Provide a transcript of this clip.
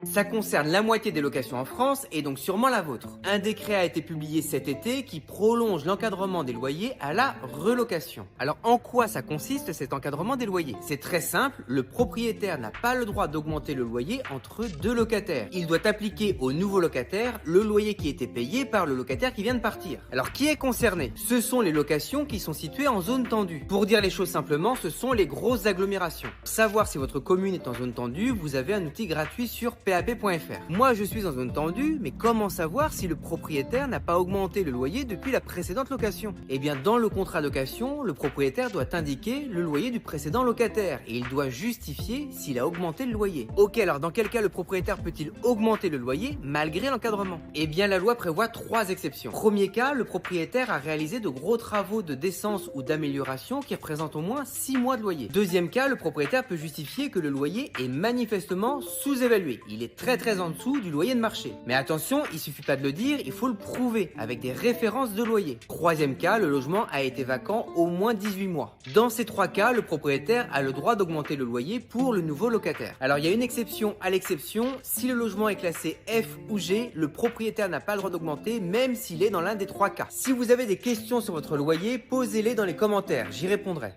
Ça concerne la moitié des locations en France et donc sûrement la vôtre. Un décret a été publié cet été qui prolonge l'encadrement des loyers à la relocation. Alors en quoi ça consiste cet encadrement des loyers? C'est très simple, le propriétaire n'a pas le droit d'augmenter le loyer entre deux locataires. Il doit appliquer au nouveau locataire le loyer qui était payé par le locataire qui vient de partir. Alors qui est concerné? Ce sont les locations qui sont situées en zone tendue. Pour dire les choses simplement, ce sont les grosses agglomérations. Pour savoir si votre commune est en zone tendue, vous avez un outil gratuit sur PAP.fr. Moi je suis en zone tendue, mais comment savoir si le propriétaire n'a pas augmenté le loyer depuis la précédente location? Eh bien dans le contrat de location, le propriétaire doit indiquer le loyer du précédent locataire et il doit justifier s'il a augmenté le loyer. Ok, alors dans quel cas le propriétaire peut-il augmenter le loyer malgré l'encadrement? Eh bien la loi prévoit 3 exceptions. Premier cas, le propriétaire a réalisé de gros travaux de décence ou d'amélioration qui représentent au moins 6 mois de loyer. Deuxième cas, le propriétaire peut justifier que le loyer est manifestement sous-évalué. Il est très en dessous du loyer de marché. Mais attention, il suffit pas de le dire, il faut le prouver avec des références de loyer. Troisième cas, le logement a été vacant au moins 18 mois. Dans ces 3 cas, le propriétaire a le droit d'augmenter le loyer pour le nouveau locataire. Alors il y a une exception à l'exception, si le logement est classé F ou G, le propriétaire n'a pas le droit d'augmenter même s'il est dans l'un des 3 cas. Si vous avez des questions sur votre loyer, posez-les dans les commentaires, j'y répondrai.